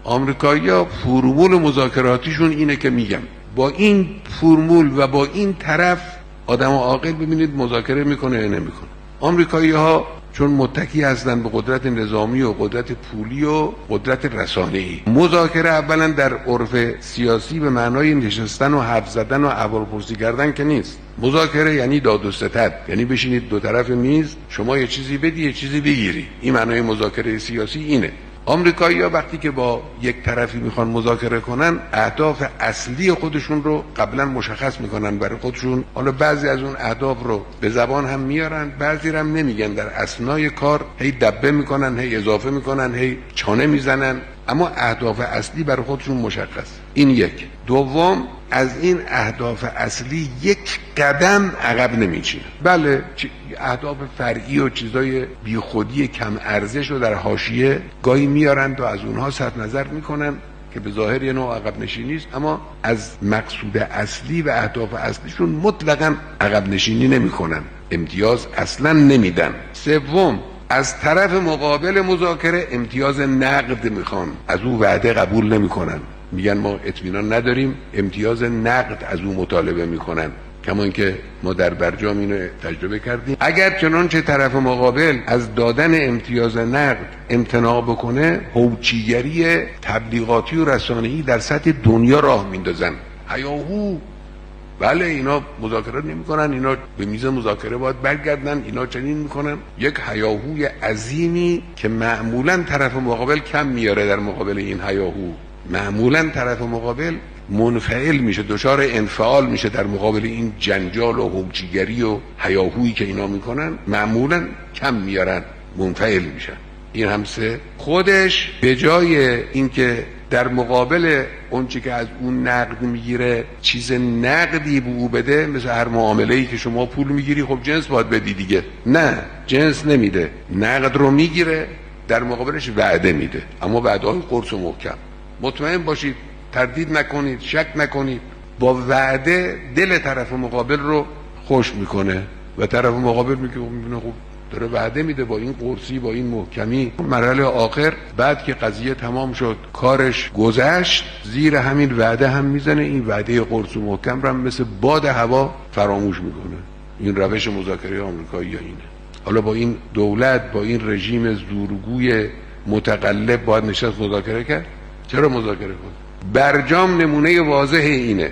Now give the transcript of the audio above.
آمریکایی‌ها فرمول مذاکراتیشون اینه که میگم با این فرمول و با این طرف آدم عاقل ببینید مذاکره میکنه یا نمیکنه. آمریکایی‌ها چون متکی هستن به قدرت نظامی و قدرت پولی و قدرت رسانه‌ای، مذاکره اولا در عرف سیاسی به معنای نشستن و حرف زدن و احوالپرسی کردن که نیست. مذاکره یعنی داد و ستد، یعنی بشینید دو طرف میز، شما یه چیزی بدی یه چیزی بگیری. این معنای مذاکره سیاسی اینه. آمریکایی‌ها وقتی که با یک طرفی میخوان مذاکره کنن، اهداف اصلی خودشون رو قبلا مشخص میکنن برای خودشون. حالا بعضی از اون اهداف رو به زبان هم میارن، بعضی هم نمیگن، در اثنای کار هی دبه میکنن، هی اضافه میکنن، هی چانه میزنن، اما اهداف اصلی برای خودشون مشخص. این یک. دوم، از این اهداف اصلی یک قدم عقب نمیچینه. بله اهداف فرعی و چیزای بیخودی کم ارزش رو در حاشیه گاهی میارند و از اونها صرف نظر میکنن که به ظاهر یه نوع عقب نشینی است، اما از مقصود اصلی و اهداف اصلیشون مطلقاً عقب نشینی نمیکنن، امتیاز اصلا نمیدن. سوم، از طرف مقابل مذاکره امتیاز نقد میخوان، از او وعده قبول نمیکنن، میگن ما اطمینان نداریم، امتیاز نقد از او مطالبه میکنن. کمان که ما در برجام اینو تجربه کردیم. اگر چنانچه طرف مقابل از دادن امتیاز نقد امتناع بکنه، هوچیگری تبلیغاتی و رسانه‌ای در سطح دنیا راه میندازن. هیاهو بله اینا مذاکره نمی‌کنن، اینا به میز مذاکره باید برگردن، اینا چنین میکنن. یک هیاهوی عظیمی که معمولا طرف مقابل کم میاره در مقابل این هیاهو. معمولا طرف مقابل منفعل میشه، دچار انفعال میشه در مقابل این جنجال و هوچیگری و هیاهویی که اینا میکنن، معمولا کم میارن، منفعل میشن. این همسه خودش به جای اینکه در مقابل اون چی که از اون نقد میگیره چیز نقدی به او بده، مثل هر معامله‌ای که شما پول میگیری خب جنس باید بدی دیگه، نه جنس نمیده، نقد رو میگیره، در مقابلش وعده میده، اما وعده‌های قرص و محکم. مطمئن باشید، تردید نکنید، شک نکنید، با وعده دل طرف مقابل رو خوش میکنه و طرف مقابل میبینه خب داره وعده میده با این قرصی، با این محکمی. مرحله آخر بعد که قضیه تمام شد، کارش گذشت، زیر همین وعده هم میزنه، این وعده قرص و محکم رو هم مثل باد هوا فراموش میکنه. این روش مذاکره آمریکایی اینه. حالا با این دولت، با این رژیم زورگوی متقلب باید نشست مذاکره کرد؟ چرا مذاکره کنه؟ برجام نمونه واضح اینه.